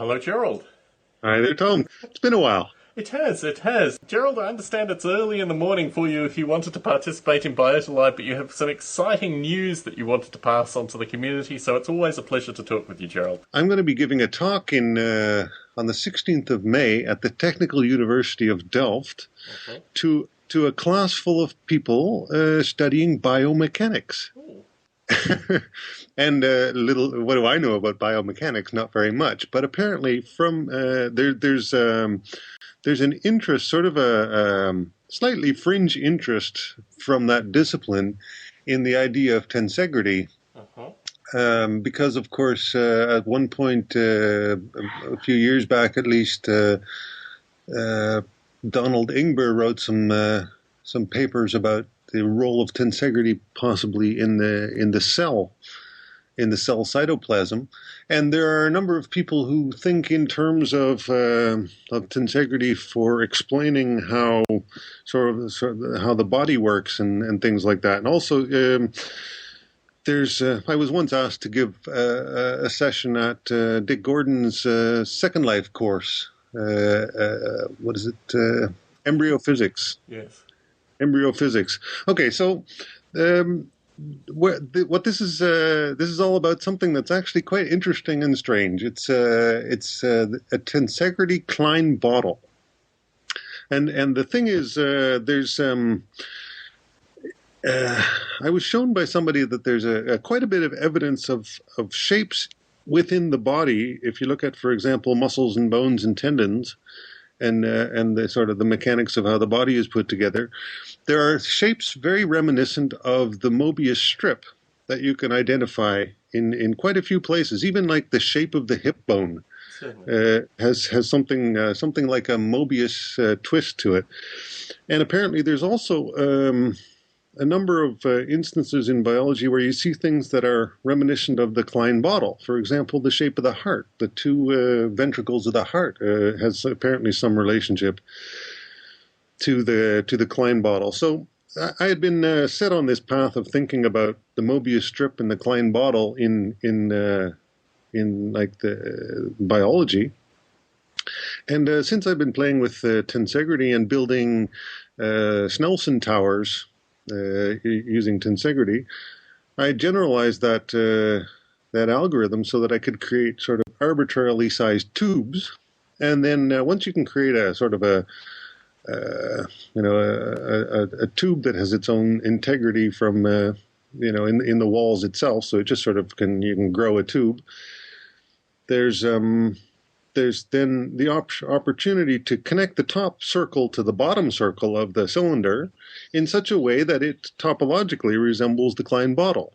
Hello, Gerald. Hi there, Tom. It's been a while. It has. Gerald, I understand it's early in the morning for you if you wanted to participate in Biota Live, but you have some exciting news that you wanted to pass on to the community, so it's always a pleasure to talk with you, Gerald. I'm going to be giving a talk on the 16th of May at the Technical University of Delft Okay. to a class full of people studying biomechanics. Ooh. And what do I know about biomechanics? Not very much, but apparently from there's an interest, sort of a slightly fringe interest from that discipline in the idea of tensegrity. Uh-huh. Because, of course, at one point, a few years back at least, Donald Ingber wrote some papers about the role of tensegrity possibly in the cell cytoplasm, and there are a number of people who think in terms of tensegrity for explaining how sort of how the body works and things like that, and also. I was once asked to give a session at Dick Gordon's Second Life course. What is it? Embryo physics. Yes. Embryo physics. Okay, so what this is all about something that's actually quite interesting and strange. It's a tensegrity Klein bottle, and the thing is, I was shown by somebody that there's quite a bit of evidence of shapes within the body. If you look at, for example, muscles and bones and tendons, and the sort of the mechanics of how the body is put together, there are shapes very reminiscent of the Mobius strip that you can identify in quite a few places. Even like the shape of the hip bone has something like a Mobius twist to it. And apparently, there's also a number of instances in biology where you see things that are reminiscent of the Klein bottle. For example, the shape of the heart, the two ventricles of the heart has apparently some relationship to the Klein bottle. So I had been set on this path of thinking about the Mobius strip and the Klein bottle in like the biology. And since I've been playing with tensegrity and building Snelson towers, using tensegrity, I generalized that algorithm so that I could create sort of arbitrarily sized tubes, and then once you can create a sort of a tube that has its own integrity from in the walls itself, so it just sort of you can grow a tube. There's then the opportunity to connect the top circle to the bottom circle of the cylinder in such a way that it topologically resembles the Klein bottle.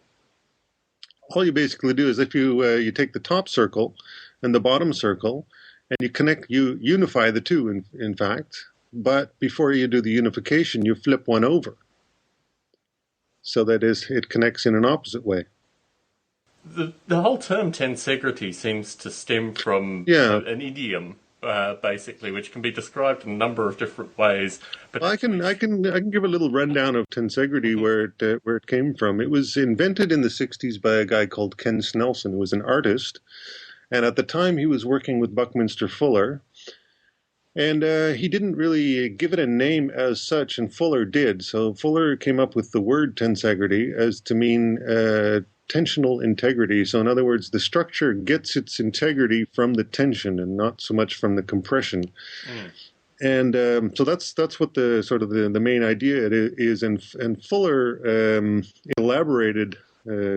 All you basically do is if you take the top circle and the bottom circle and you unify the two, in fact, but before you do the unification, you flip one over so that it connects in an opposite way. The whole term tensegrity seems to stem from an idiom, basically, which can be described in a number of different ways. But I can give a little rundown of tensegrity where it came from. It was invented in the 60s by a guy called Ken Snelson, who was an artist, and at the time he was working with Buckminster Fuller, and he didn't really give it a name as such, and Fuller did. So Fuller came up with the word tensegrity as to mean tensional integrity. So in other words, the structure gets its integrity from the tension and not so much from the compression. And so that's what the sort of the main idea is. And Fuller elaborated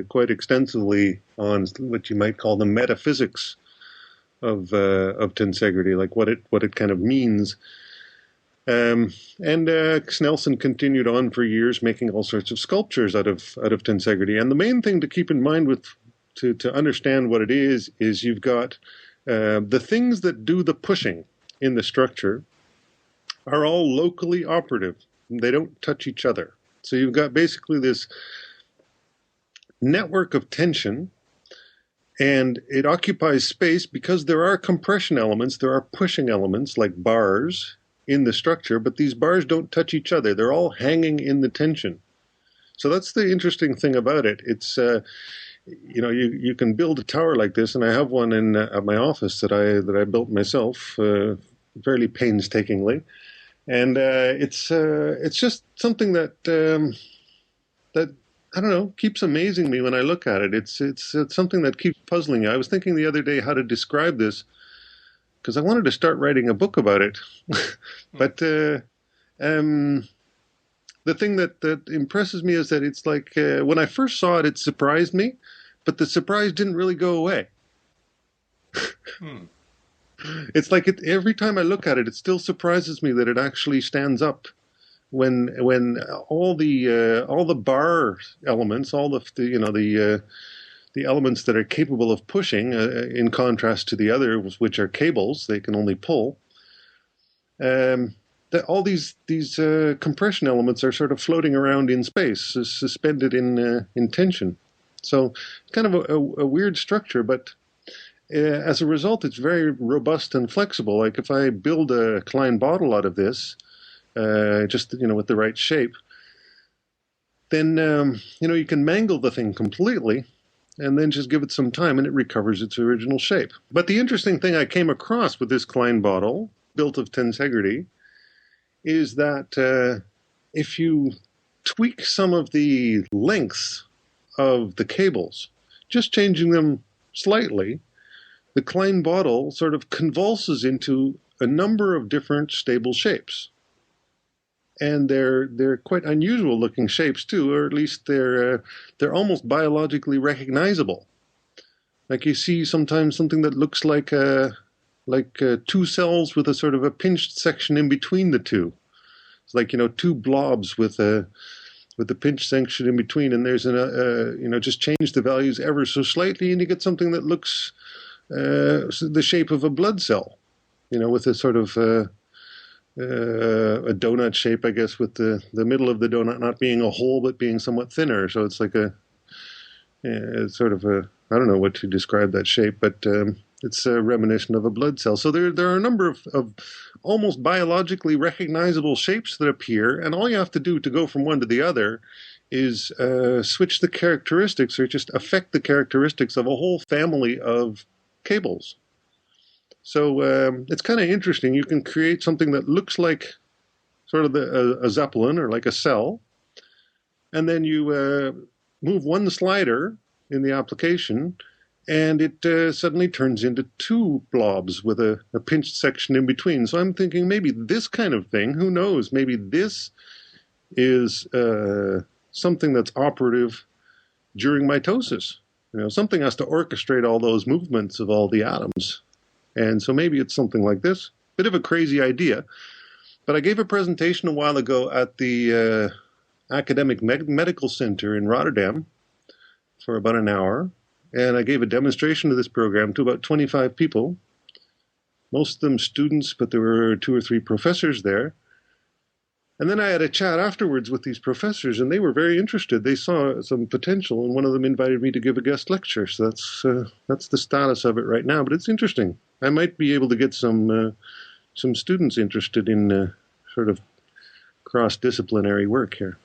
quite extensively on what you might call the metaphysics of tensegrity, like what it kind of means. And Snelson continued on for years, making all sorts of sculptures out of tensegrity. And the main thing to keep in mind to understand what it is you've got the things that do the pushing in the structure are all locally operative. They don't touch each other. So you've got basically this network of tension, and it occupies space because there are compression elements, there are pushing elements like bars in the structure, but these bars don't touch each other. They're all hanging in the tension. So that's the interesting thing about it. you can build a tower like this, and I have one in at my office that I built myself, fairly painstakingly, and it's just something that I don't know, keeps amazing me when I look at it. It's something that keeps puzzling me. I was thinking the other day how to describe this because I wanted to start writing a book about it, but the thing that impresses me is that it's like when I first saw it, it surprised me, but the surprise didn't really go away. It's like every time I look at it, it still surprises me that it actually stands up when all the bar elements, all the elements that are capable of pushing, in contrast to the others, which are cables, they can only pull. That all these compression elements are sort of floating around in space, suspended in tension. So kind of a weird structure, but as a result, it's very robust and flexible. Like if I build a Klein bottle out of this, just with the right shape, then you can mangle the thing completely, and then just give it some time, and it recovers its original shape. But the interesting thing I came across with this Klein bottle, built of tensegrity, is that if you tweak some of the lengths of the cables, just changing them slightly, the Klein bottle sort of convulses into a number of different stable shapes. And they're quite unusual looking shapes too, or at least they're almost biologically recognizable. Like you see sometimes something that looks like two cells with a sort of a pinched section in between the two. It's like two blobs with the pinched section in between, and there's just change the values ever so slightly, and you get something that looks the shape of a blood cell, with a sort of a donut shape, I guess, with the middle of the donut not being a hole but being somewhat thinner. So it's like it's sort of I don't know what to describe that shape, but it's a reminiscent of a blood cell. So there are a number of almost biologically recognizable shapes that appear, and all you have to do to go from one to the other is switch the characteristics, or just affect the characteristics of a whole family of cables. So it's kind of interesting. You can create something that looks like sort of a zeppelin or like a cell, and then you move one slider in the application, and it suddenly turns into two blobs with a pinched section in between. So I'm thinking maybe this kind of thing, who knows, maybe this is something that's operative during mitosis. Something has to orchestrate all those movements of all the atoms. And so maybe it's something like this. Bit of a crazy idea. But I gave a presentation a while ago at the Academic Medical Center in Rotterdam for about an hour. And I gave a demonstration of this program to about 25 people. Most of them students, but there were 2 or 3 professors there. And then I had a chat afterwards with these professors, and they were very interested. They saw some potential, and one of them invited me to give a guest lecture. So that's the status of it right now. But it's interesting. I might be able to get some students interested in sort of cross-disciplinary work here.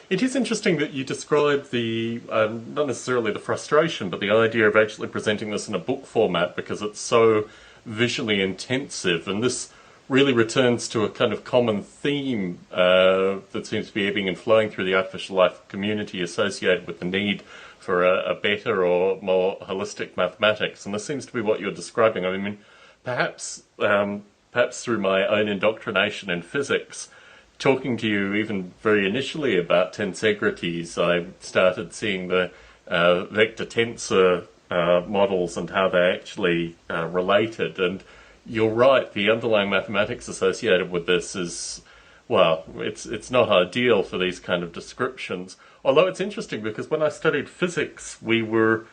It is interesting that you describe the, not necessarily the frustration, but the idea of actually presenting this in a book format, because it's so visually intensive, and this really returns to a kind of common theme that seems to be ebbing and flowing through the artificial life community associated with the need for a better or more holistic mathematics. And this seems to be what you're describing. I mean, perhaps through my own indoctrination in physics, talking to you even very initially about tensegrities, I started seeing the vector tensor models and how they actually related. And you're right, the underlying mathematics associated with this is, well, it's not ideal for these kind of descriptions. Although it's interesting because when I studied physics, we were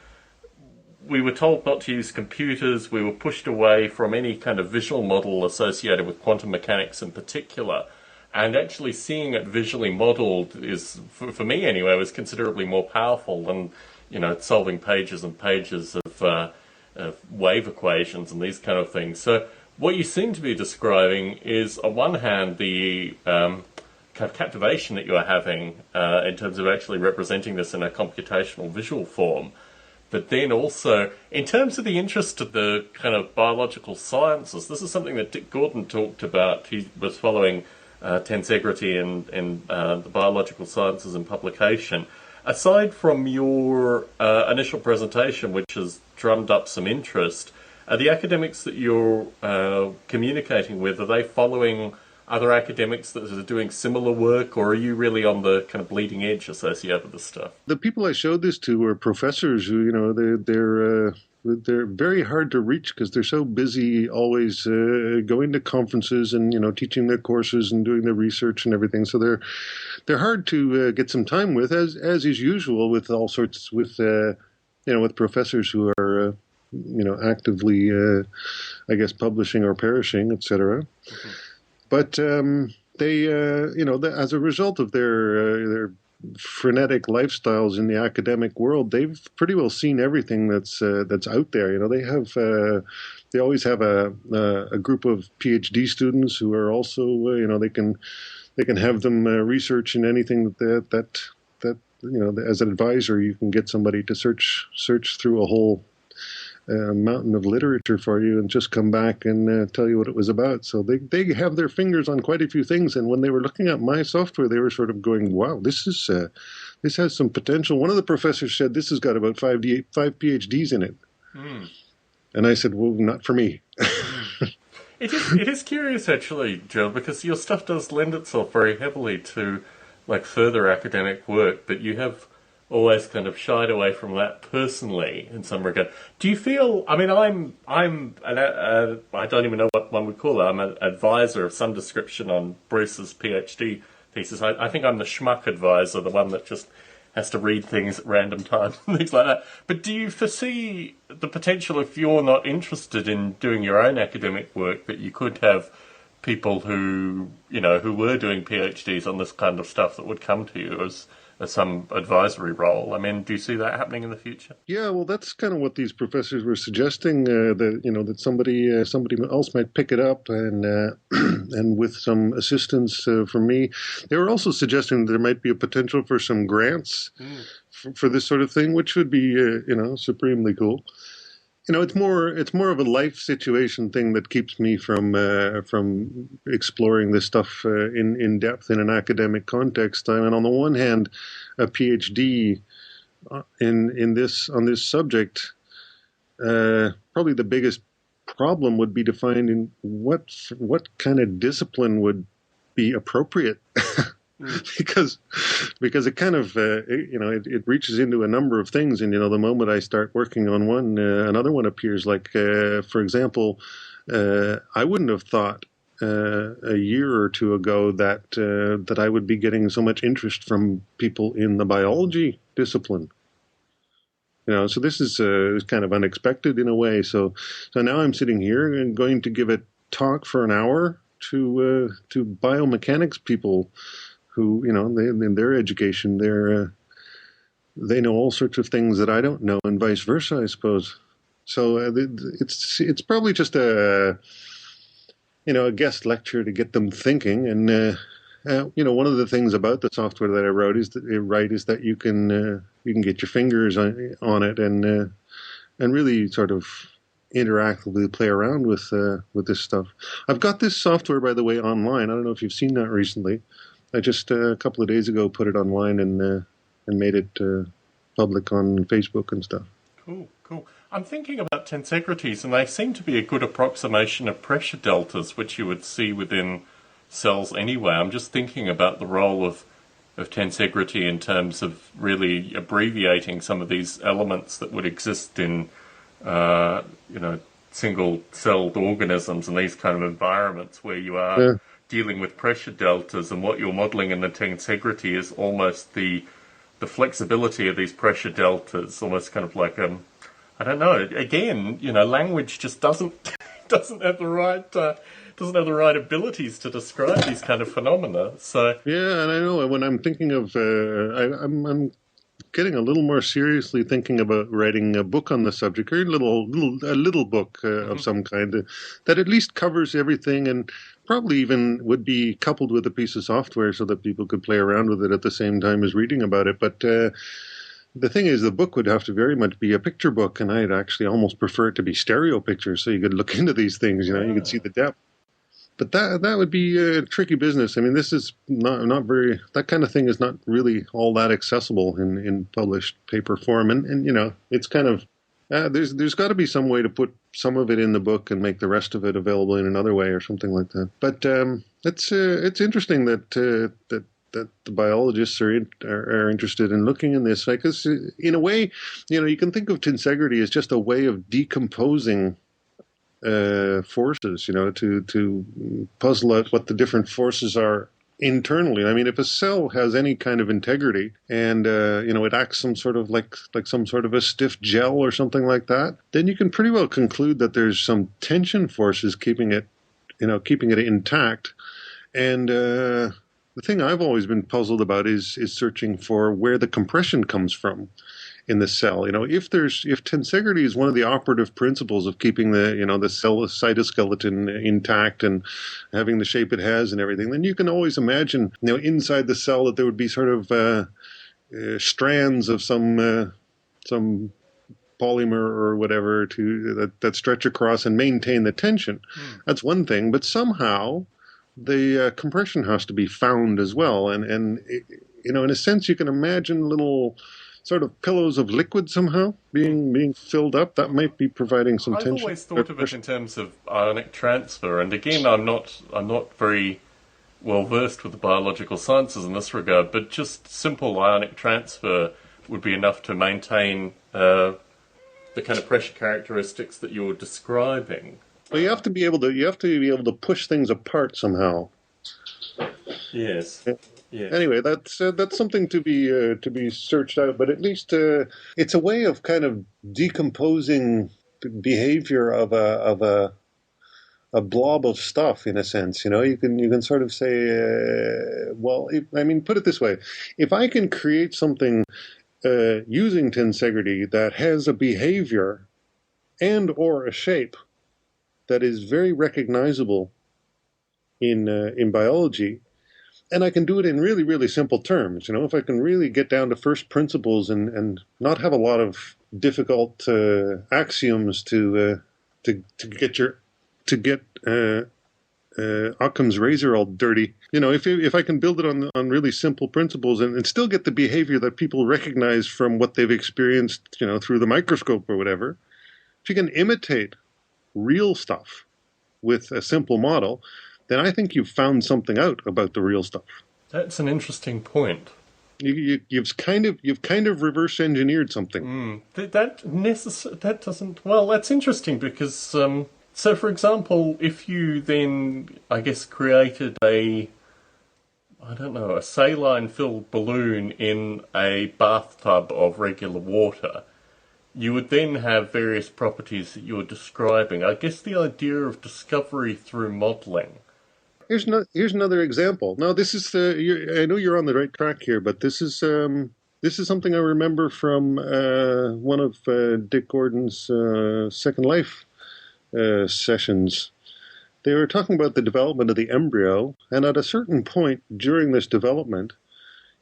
told not to use computers. We were pushed away from any kind of visual model associated with quantum mechanics in particular. And actually seeing it visually modeled is, for me anyway, was considerably more powerful than, solving pages and pages of wave equations and these kind of things. So what you seem to be describing is, on one hand, the kind of captivation that you are having in terms of actually representing this in a computational visual form. But then also, in terms of the interest of the kind of biological sciences, this is something that Dick Gordon talked about. He was following tensegrity and the biological sciences in publication. Aside from your initial presentation, which has drummed up some interest, are the academics that you're communicating with, are they following other academics that are doing similar work, or are you really on the kind of bleeding edge associated with this stuff? The people I showed this to were professors who, they're very hard to reach because they're so busy always going to conferences and, teaching their courses and doing their research and everything. So they're hard to get some time with, as is usual with all sorts, with professors who are, actively, I guess, publishing or perishing, etc. Mm-hmm. But they, as a result of their frenetic lifestyles in the academic world, they've pretty well seen everything that's out there. They always have a group of PhD students who are also, they can have them research in anything that as an advisor, you can get somebody to search through a whole mountain of literature for you and just come back and tell you what it was about. So they have their fingers on quite a few things. And when they were looking at my software, they were sort of going, "Wow, this has some potential." One of the professors said this has got about five PhDs in it. Mm. And I said, "Well, not for me." It is curious actually, Joe, because your stuff does lend itself very heavily to like further academic work, but you have always kind of shied away from that personally in some regard. Do you feel, I mean, I don't even know what one would call it. I'm an advisor of some description on Bruce's PhD thesis. I think I'm the schmuck advisor, the one that just has to read things at random times and things like that. But do you foresee the potential, if you're not interested in doing your own academic work, that you could have people who were doing PhDs on this kind of stuff that would come to you as some advisory role? I mean, do you see that happening in the future? Yeah, well, that's kind of what these professors were suggesting, that somebody else might pick it up and and with some assistance from me. They were also suggesting that there might be a potential for some grants for this sort of thing, which would be supremely cool. It's more of a life situation thing that keeps me from exploring this stuff in depth in an academic context. I mean, on the one hand, a PhD on this subject, probably the biggest problem would be to find in what kind of discipline would be appropriate. Because it kind of it reaches into a number of things, and the moment I start working on one, another one appears. Like for example, I wouldn't have thought a year or two ago that I would be getting so much interest from people in the biology discipline. So this is kind of unexpected in a way. So now I'm sitting here and going to give a talk for an hour to biomechanics people who, in their education, they know all sorts of things that I don't know, and vice versa, I suppose. So it's probably just a guest lecture to get them thinking. And one of the things about the software that I write is that you can get your fingers on it and really sort of interactively play around with this stuff. I've got this software, by the way, online. I don't know if you've seen that recently. I just a couple of days ago put it online and made it public on Facebook and stuff. Cool. I'm thinking about tensegrities, and they seem to be a good approximation of pressure deltas, which you would see within cells anyway. I'm just thinking about the role of tensegrity in terms of really abbreviating some of these elements that would exist in single-celled organisms and these kind of environments where you are. Yeah. Dealing with pressure deltas, and what you're modelling in the tensegrity is almost the flexibility of these pressure deltas, almost kind of like I don't know. Again, language just doesn't have the right abilities to describe these kind of phenomena. So yeah, and I know when I'm thinking of I'm getting a little more seriously thinking about writing a book on the subject, or a little book of some kind that at least covers everything, and probably even would be coupled with a piece of software so that people could play around with it at the same time as reading about it. But the thing is, the book would have to very much be a picture book, and I'd actually almost prefer it to be stereo pictures so you could look into these things, you could see the depth. But that would be a tricky business. I mean, this is not very, that kind of thing is not really all that accessible in published paper form. And it's kind of, there's got to be some way to put some of it in the book and make the rest of it available in another way or something like that. But it's interesting that the biologists are interested in looking in this, because in a way, you can think of tensegrity as just a way of decomposing forces, to puzzle out what the different forces are internally. I mean, if a cell has any kind of integrity and, it acts some sort of like some sort of a stiff gel or something like that, then you can pretty well conclude that there's some tension forces keeping it intact. And, the thing I've always been puzzled about is searching for where the compression comes from in the cell. If tensegrity is one of the operative principles of keeping the cell cytoskeleton intact and having the shape it has and everything, then you can always imagine, inside the cell that there would be sort of strands of some polymer or whatever that stretch across and maintain the tension. That's one thing, but somehow the compression has to be found as well. And in a sense, you can imagine little sort of pillows of liquid somehow being filled up. That might be providing some tension. I've always thought of it in terms of ionic transfer, and again, I'm not very well versed with the biological sciences in this regard, but just simple ionic transfer would be enough to maintain the kind of pressure characteristics that you're describing. Well, you have to be able to push things apart somehow. Yes. Yeah. Anyway, that's something to be searched out. But at least it's a way of kind of decomposing the behavior of a blob of stuff, in a sense. You can sort of say, put it this way: if I can create something using tensegrity that has a behavior and or a shape that is very recognizable in biology, and I can do it in really, really simple terms. If I can really get down to first principles and not have a lot of difficult axioms to get Occam's razor all dirty. If I can build it on really simple principles and still get the behavior that people recognize from what they've experienced, through the microscope or whatever, if you can imitate real stuff with a simple model, then I think you've found something out about the real stuff. That's an interesting point. You've kind of reverse engineered something. That doesn't. Well, that's interesting because so for example, if you then created a saline filled balloon in a bathtub of regular water, you would then have various properties that you were describing. I guess the idea of discovery through modeling. Here's another example. Now, this is I know you're on the right track here, but this is something I remember from one of Dick Gordon's Second Life sessions. They were talking about the development of the embryo, and at a certain point during this development,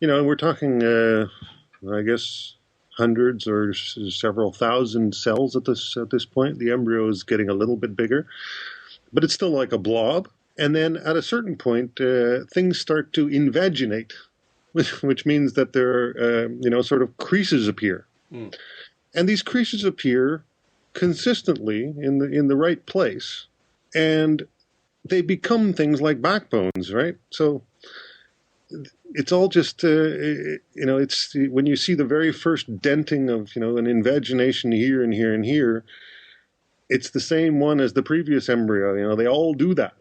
and we're talking, I guess, hundreds or several thousand cells at this point. The embryo is getting a little bit bigger, but it's still like a blob. And then at a certain point, things start to invaginate, which means that there are, sort of creases appear. Mm. And these creases appear consistently in the right place, and they become things like backbones, right? So it's all just, it's when you see the very first denting of, an invagination here and here and here, it's the same one as the previous embryo. They all do that.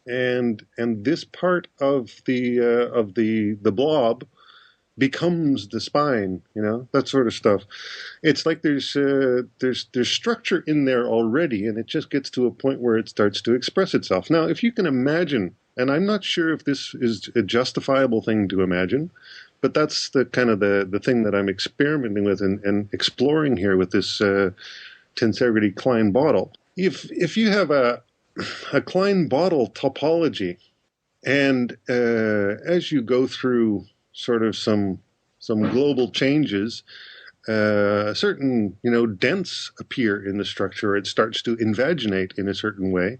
And this part of the blob becomes the spine, that sort of stuff. It's like there's structure in there already, and it just gets to a point where it starts to express itself. Now, if you can imagine, and I'm not sure if this is a justifiable thing to imagine, But that's the kind of the thing that I'm experimenting with and exploring here with this tensegrity Klein bottle. If you have a Klein bottle topology, and as you go through sort of some global changes, certain dents appear in the structure. It starts to invaginate in a certain way.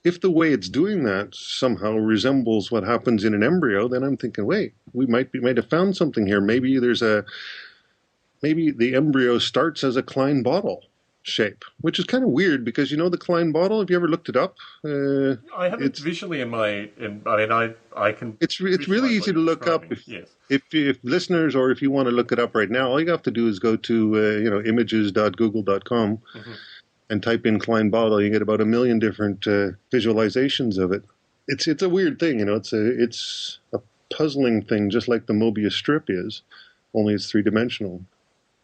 If the way it's doing that somehow resembles what happens in an embryo, then I'm thinking, wait, we might have found something here. Maybe the embryo starts as a Klein bottle shape, which is kind of weird because the Klein bottle. Have you ever looked it up? I haven't visually I can. It's really easy to look up. If listeners, or if you want to look it up right now, all you have to do is go to images.google.com and type in Klein bottle. You get about 1 million different visualizations of it. It's a weird thing, It's a puzzling thing, just like the Mobius strip is, only it's 3-dimensional.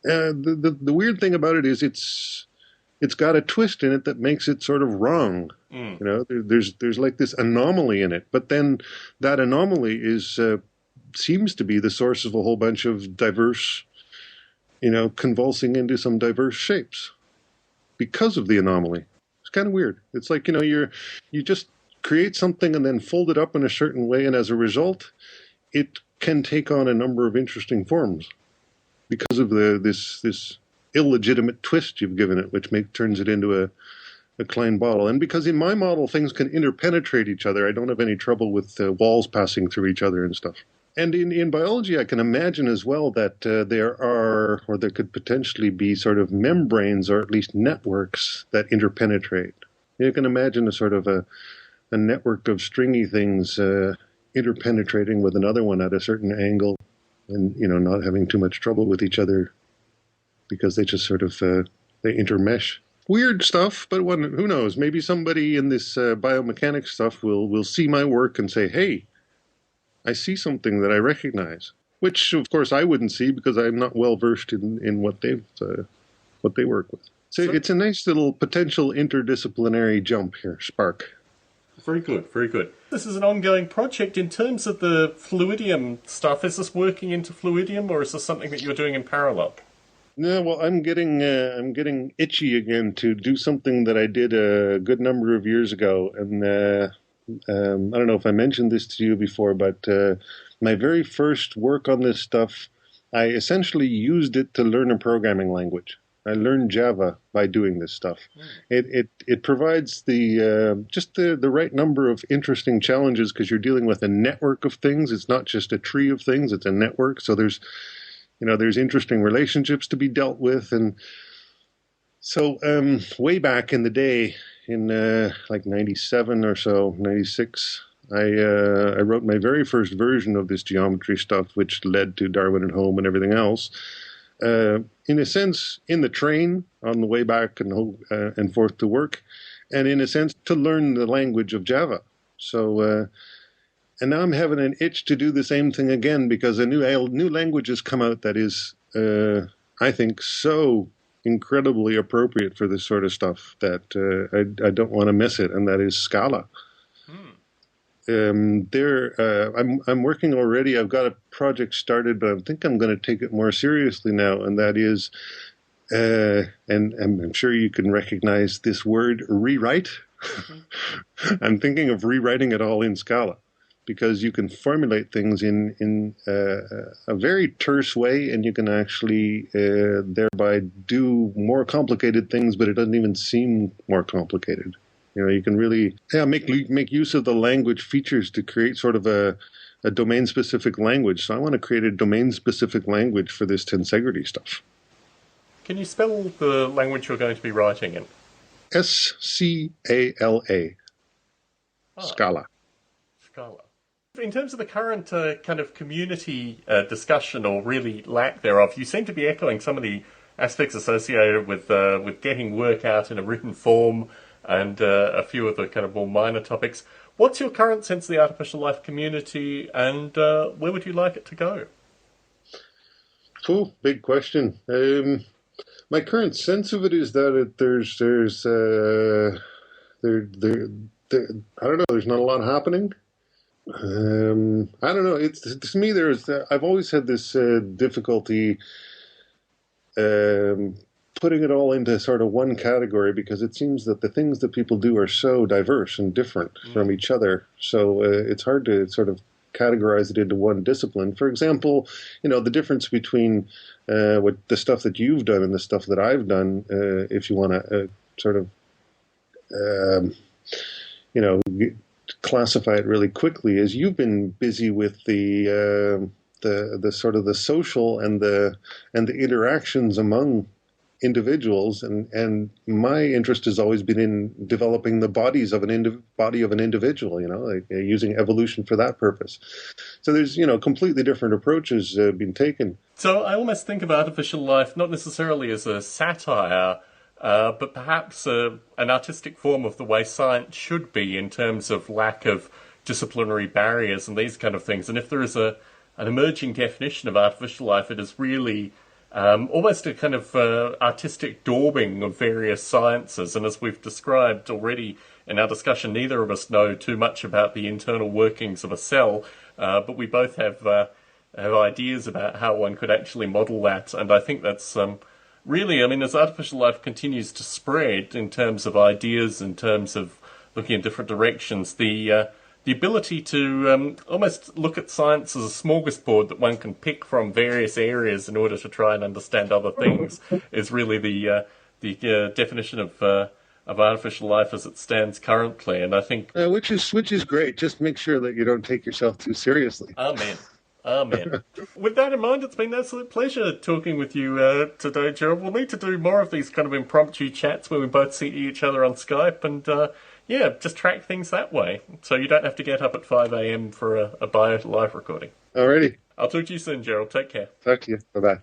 The weird thing about it is it's got a twist in it that makes it sort of wrong. There's like this anomaly in it, but then that anomaly seems to be the source of a whole bunch of diverse, convulsing into some diverse shapes because of the anomaly. It's kind of weird. It's like you just create something and then fold it up in a certain way, and as a result, it can take on a number of interesting forms because of this illegitimate twist you've given it, which turns it into a Klein bottle. And because in my model things can interpenetrate each other, I don't have any trouble with walls passing through each other and stuff. And in biology, I can imagine as well that there could potentially be sort of membranes, or at least networks that interpenetrate. You can imagine a sort of a network of stringy things interpenetrating with another one at a certain angle, and not having too much trouble with each other because they just sort of they intermesh. Weird stuff, but who knows? Maybe somebody in this biomechanics stuff will see my work and say, "Hey, I see something that I recognize," which of course I wouldn't see because I'm not well versed in what they work with. So it's a nice little potential interdisciplinary jump here, Spark. Very good, very good. This is an ongoing project. In terms of the fluidium stuff, is this working into fluidium, or is this something that you're doing in parallel? No, well, I'm getting itchy again to do something that I did a good number of years ago, and I don't know if I mentioned this to you before, but my very first work on this stuff, I essentially used it to learn a programming language. I learned Java by doing this stuff. It provides just the right number of interesting challenges because you're dealing with a network of things. It's not just a tree of things; it's a network. So there's interesting relationships to be dealt with, and so way back in the day, in like 97 or so, 96, I wrote my very first version of this geometry stuff, which led to Darwin at Home and everything else. In a sense, in the train on the way back and forth to work, and in a sense to learn the language of Java. So, and now I'm having an itch to do the same thing again because a new language has come out that is, I think, so incredibly appropriate for this sort of stuff that I don't want to miss it, and that is Scala. I'm working already. I've got a project started, but I think I'm going to take it more seriously now, and that is, and I'm sure you can recognize this word, rewrite. I'm thinking of rewriting it all in Scala, because you can formulate things in a very terse way, and you can actually thereby do more complicated things, but it doesn't even seem more complicated. You can really make use of the language features to create sort of a domain-specific language. So I want to create a domain-specific language for this tensegrity stuff. Can you spell the language you're going to be writing in? Scala. Scala. Scala. In terms of the current kind of community discussion, or really lack thereof, you seem to be echoing some of the aspects associated with getting work out in a written form, and a few of the kind of more minor topics. What's your current sense of the artificial life community, and where would you like it to go? Cool, big question. My current sense of it is that I don't know, there's not a lot happening. I don't know. It's to me. There's. I've always had this difficulty um, putting it all into sort of one category because it seems that the things that people do are so diverse and different from each other. So it's hard to sort of categorize it into one discipline. For example, the difference between what the stuff that you've done and the stuff that I've done. If you want to sort of um, you know classify it really quickly, is you've been busy with the sort of the social and the interactions among individuals, and my interest has always been in developing the body of an individual, like using evolution for that purpose. So there's completely different approaches being taken. So I almost think of artificial life not necessarily as a satire, but perhaps an artistic form of the way science should be in terms of lack of disciplinary barriers and these kind of things. And if there is an emerging definition of artificial life, it is really almost a kind of artistic daubing of various sciences. And as we've described already in our discussion, neither of us know too much about the internal workings of a cell, but we both have ideas about how one could actually model that. And I think that's really, I mean, as artificial life continues to spread in terms of ideas, in terms of looking in different directions, the ability to almost look at science as a smorgasbord that one can pick from various areas in order to try and understand other things is really the definition of artificial life as it stands currently. And I think, Which is great. Just make sure that you don't take yourself too seriously. amen. Amen. With that in mind, it's been an absolute pleasure talking with you today, Gerald. We'll need to do more of these kind of impromptu chats where we both see each other on Skype and, yeah, just track things that way. So you don't have to get up at 5 a.m. for a Biota live recording. Alrighty. I'll talk to you soon, Gerald. Take care. Talk to you. Bye-bye.